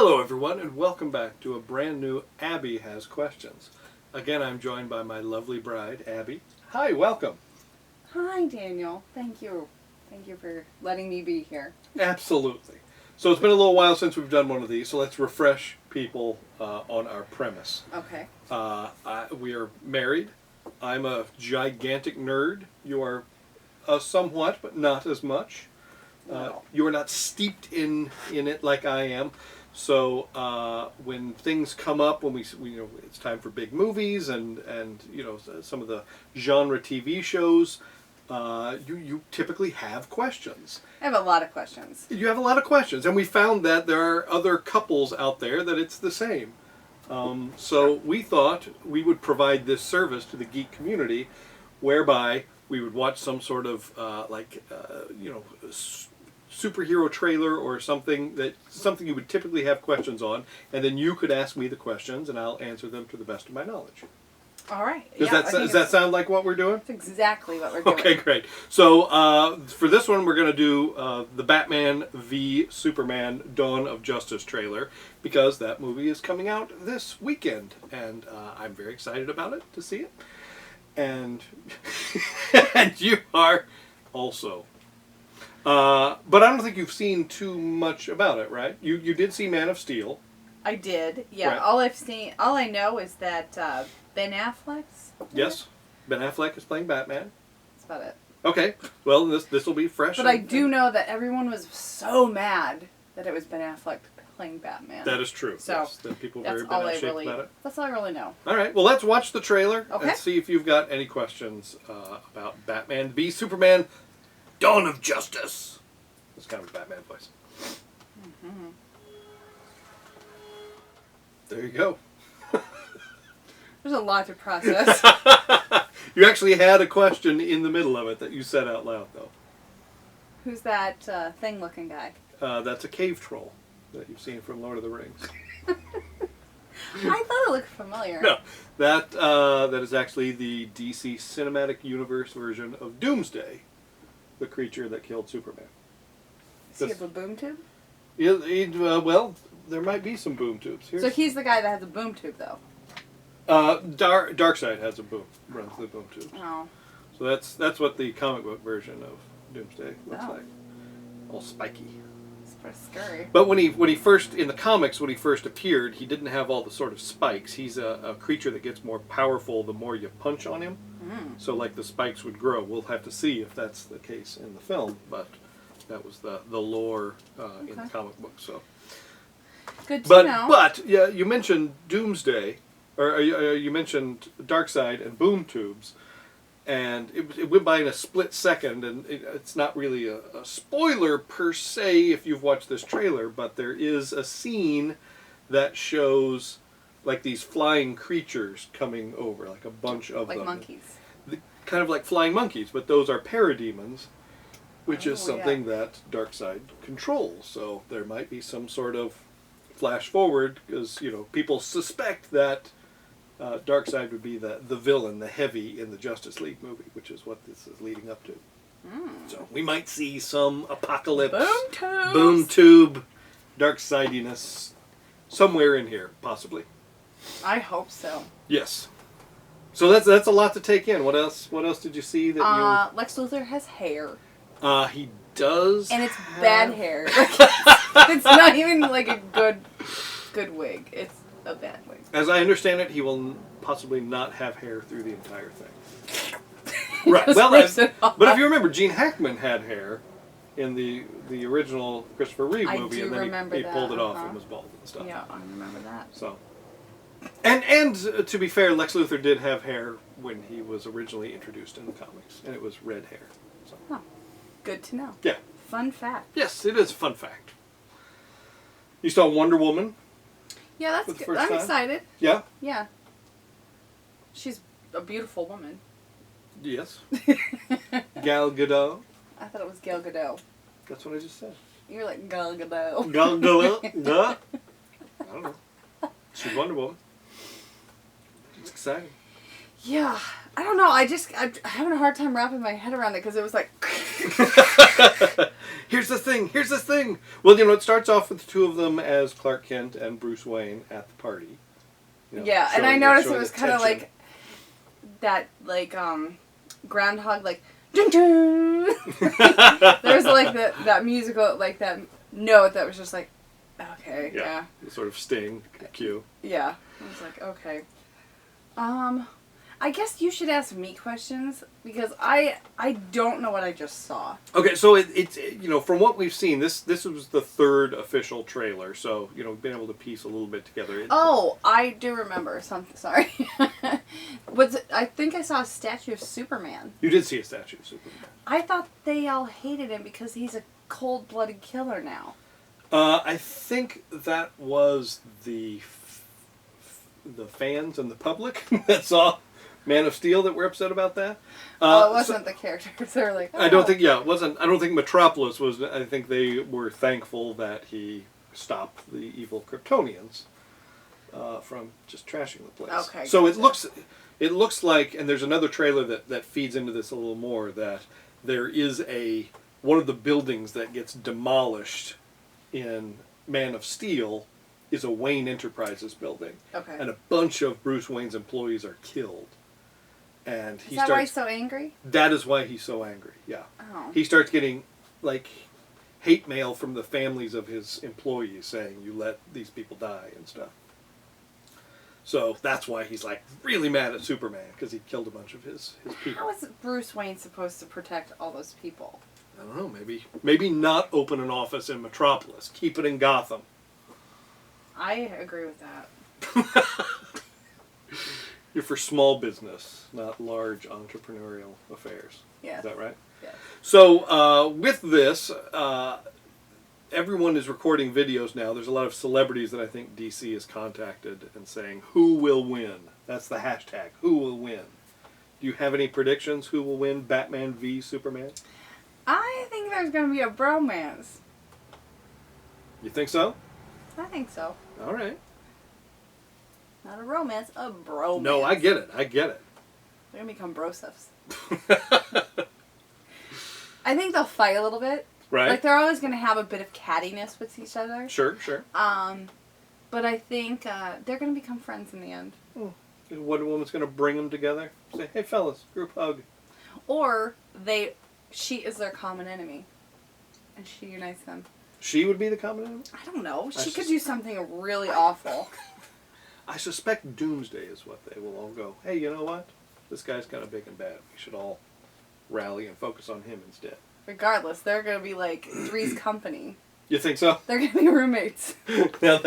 Hello everyone and welcome back to a brand new Abby Has Questions. Again, I'm joined by my lovely bride, Abby. Hi, welcome. Hi, Daniel. Thank you. Thank you for letting me be here. Absolutely. So it's been a little while since we've done one of these, so let's refresh people on our premise. Okay. We are married. I'm a gigantic nerd. You are somewhat, but not as much. Wow. You are not steeped in it like I am. So when things come up, when we it's time for big movies and some of the genre TV shows, you typically have questions. I have a lot of questions. You have a lot of questions, and we found that there are other couples out there that it's the same. So we thought we would provide this service to the geek community, whereby we would watch some sort of superhero trailer or something you would typically have questions on, and then you could ask me the questions and I'll answer them to the best of my knowledge. All right. Does that sound like what we're doing? That's exactly what we're doing. Okay, great. So for this one, we're going to do the Batman v Superman Dawn of Justice trailer, because that movie is coming out this weekend, and I'm very excited about it, to see it. And and you are also. But I don't think you've seen too much about it, right? You did see Man of Steel. I did, yeah. Right. All I know is that Ben Affleck's. Yes, Ben Affleck is playing Batman. That's about it. Okay, well this will be fresh. But I do know that everyone was so mad that it was Ben Affleck playing Batman. That is true. So yes, that people are very bad about it. That's all I really know. All right, well let's watch the trailer and see if you've got any questions about Batman v Superman Dawn of Justice. It's kind of a Batman voice. Mm-hmm. There you go. There's a lot to process. You actually had a question in the middle of it that you said out loud, though. Who's that thing-looking guy? That's a cave troll that you've seen from Lord of the Rings. I thought it looked familiar. No, that is actually the DC Cinematic Universe version of Doomsday, the creature that killed Superman. Does he have a boom tube? Yeah, well, there might be some boom tubes. So he's the guy that has a boom tube, though. Darkseid has a boom, runs the boom tubes. Oh. So that's what the comic book version of Doomsday looks like. All spiky. It's pretty scary. But when he first, in the comics, when he first appeared, he didn't have all the sort of spikes. He's a creature that gets more powerful the more you punch on him. Mm. So like the spikes would grow. We'll have to see if that's the case in the film, but that was the lore in the comic book. So good to know. But yeah, you mentioned Doomsday, or you mentioned Darkseid and boom tubes, and it went by in a split second, and it's not really a spoiler per se if you've watched this trailer, but there is a scene that shows like these flying creatures coming over, like a bunch of them. Like monkeys. Kind of like flying monkeys, but those are parademons, which is something that Darkseid controls. So there might be some sort of flash forward, because people suspect that Darkseid would be the villain, the heavy in the Justice League movie, which is what this is leading up to. Mm. So we might see some apocalypse, boom tube, Darkseidiness somewhere in here, possibly. I hope so. Yes. So that's a lot to take in. What else did you see that Lex Luthor has hair. He does. And it's bad hair. It's not even like a good wig. It's a bad wig. As I understand it, he will possibly not have hair through the entire thing. Right. Well, but if you remember, Gene Hackman had hair in the original Christopher Reeve movie, and then he pulled it off and was bald and stuff. Yeah, I remember that. So, and to be fair, Lex Luthor did have hair when he was originally introduced in the comics, and it was red hair. So. Huh. Good to know. Yeah. Fun fact. Yes, it is a fun fact. You saw Wonder Woman? Yeah, that's good. I'm excited. Yeah? Yeah. She's a beautiful woman. Yes. Gal Gadot. I thought it was Gal Gadot. That's what I just said. You're like Gal Gadot. Gal Gadot? Duh. I don't know. She's Wonder Woman. It's exciting. Yeah. I don't know. I'm having a hard time wrapping my head around it, because it was like... Here's the thing. Here's the thing. Well, it starts off with the two of them as Clark Kent and Bruce Wayne at the party. Yeah, and I noticed it was kind of like that, like groundhog, like dun dun. There's like that musical, like that note that was just like, okay, yeah. Sort of sting cue. Yeah, I was like, okay. I guess you should ask me questions because I don't know what I just saw. Okay, so it's from what we've seen, this was the third official trailer, so we've been able to piece a little bit together. Oh, I do remember something. Sorry, I think I saw a statue of Superman. You did see a statue of Superman. I thought they all hated him because he's a cold-blooded killer now. I think that was the fans and the public that saw Man of Steel that were upset about that. It wasn't the characters. They were like, oh. I don't think. Yeah, it wasn't. I don't think Metropolis was. I think they were thankful that he stopped the evil Kryptonians from just trashing the place. Okay. So it looks like, and there's another trailer that feeds into this a little more. That there is one of the buildings that gets demolished in Man of Steel is a Wayne Enterprises building. Okay. And a bunch of Bruce Wayne's employees are killed. And is that why he's so angry? That is why he's so angry, yeah. Oh. He starts getting, hate mail from the families of his employees saying, you let these people die and stuff. So that's why he's, really mad at Superman, because he killed a bunch of his people. How is Bruce Wayne supposed to protect all those people? I don't know, maybe not open an office in Metropolis. Keep it in Gotham. I agree with that. You're for small business, not large entrepreneurial affairs. Yeah. Is that right? Yeah. So with this, everyone is recording videos now. There's a lot of celebrities that I think DC has contacted and saying, who will win? That's the hashtag, who will win? Do you have any predictions? Who will win Batman v Superman? I think there's going to be a bromance. You think so? I think so. All right. Not a romance, a bromance. No, I get it. They're going to become brosefs. I think they'll fight a little bit. Right. They're always going to have a bit of cattiness with each other. Sure. But I think they're going to become friends in the end. Wonder Woman's going to bring them together. Say, hey, fellas, group hug. Or she is their common enemy. And she unites them. She would be the common enemy? I don't know. She could do something really awful. I suspect Doomsday is what they will all go, hey, you know what? This guy's kind of big and bad. We should all rally and focus on him instead. Regardless, they're going to be like Three's Company. You think so? They're going to be roommates. Now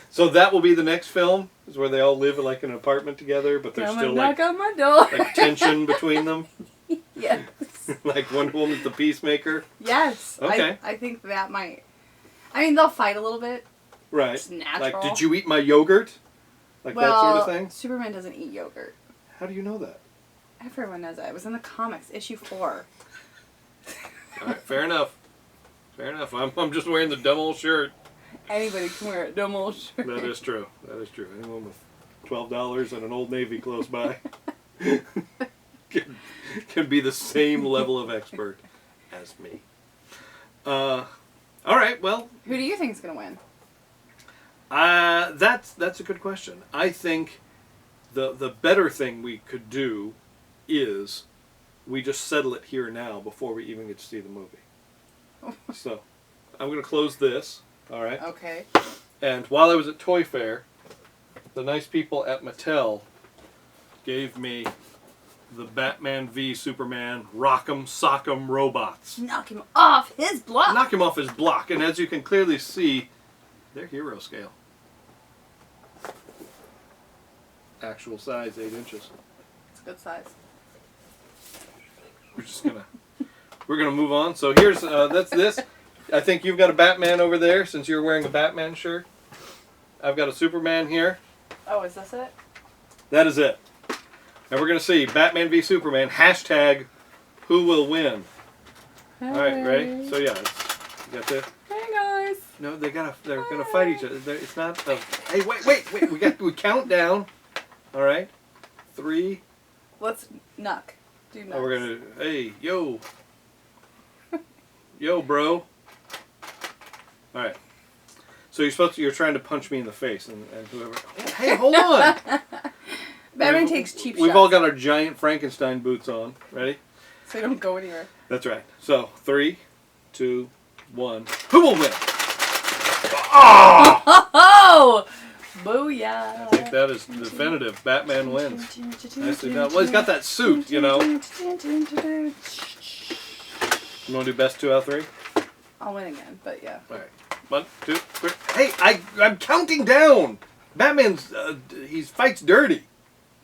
so that will be the next film, is where they all live in an apartment together, but there's still knock on my door. tension between them. Yes. Like Wonder Woman's the peacemaker. Yes. Okay. I think that might. I mean, they'll fight a little bit. Right. It's natural. Did you eat my yogurt? That sort of thing? Superman doesn't eat yogurt. How do you know that? Everyone knows that. It was in the comics, issue 4. All right, fair enough. I'm just wearing the dumb old shirt. Anybody can wear a dumb old shirt. That is true. Anyone with $12 and an Old Navy close by can be the same level of expert as me. All right, well. Who do you think is going to win? That's a good question. I think the better thing we could do is we just settle it here now before we even get to see the movie. So, I'm going to close this, all right? Okay. And while I was at Toy Fair, the nice people at Mattel gave me the Batman v Superman Rock'em Sock'em robots. Knock him off his block. Knock him off his block. And as you can clearly see, they're hero scale. Actual size, 8 inches. It's a good size. We're gonna move on. So here's that's this. I think you've got a Batman over there since you're wearing a Batman shirt. I've got a Superman here. Oh, is this it? That is it. And we're gonna see Batman v Superman. Hashtag who will win. Hey. All right, ready? So yeah, you got this. Hey guys. No, they're gonna fight each other. It's not. Hey, wait. We count down. All right, 3. Let's knock. Do knock. Oh, we're gonna. Hey, yo, bro. All right. So you're trying to punch me in the face, and whoever. Hey, hold on. Batman takes cheap shots. We've all got our giant Frankenstein boots on. Ready? So you don't go anywhere. That's right. So 3, 2, 1. Who will win? Oh! Booyah! I think that is definitive. Batman wins. Nicely done. Well, he's got that suit, you know. You want to do best 2 out of 3? I'll win again, but yeah. All right. 1, 2, 3. Hey, I'm counting down. Batman's he fights dirty.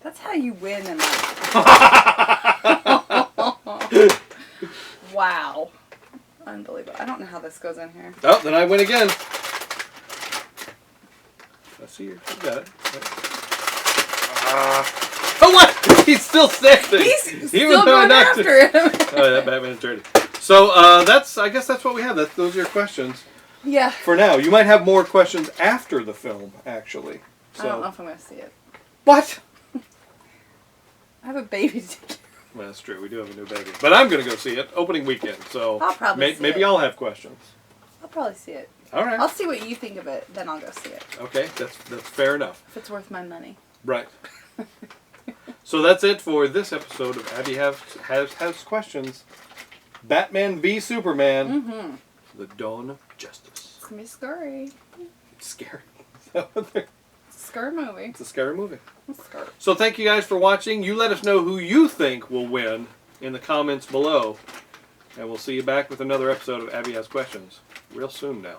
That's how you win in life. Wow. Unbelievable. I don't know how this goes in here. Oh, then I win again. I see you got it. Oh, what? He's still standing. He's still going after him. Oh, that Batman's dirty. So I guess that's what we have. Those are your questions. Yeah. For now, you might have more questions after the film, actually. So. I don't know if I'm going to see it. What? I have a baby to take care of. Well, that's true. We do have a new baby, but I'm going to go see it opening weekend. So I'll probably see maybe it. I'll have questions. I'll probably see it. All right. I'll see what you think of it, then I'll go see it. Okay, that's fair enough. If it's worth my money. Right. So that's it for this episode of Abby has questions. Batman v Superman. Mm-hmm. The Dawn of Justice. It's gonna be scary. It's scary. It's a scary movie. It's a scary movie. It's scary. So thank you guys for watching. You let us know who you think will win in the comments below. And we'll see you back with another episode of Abby Has Questions real soon now.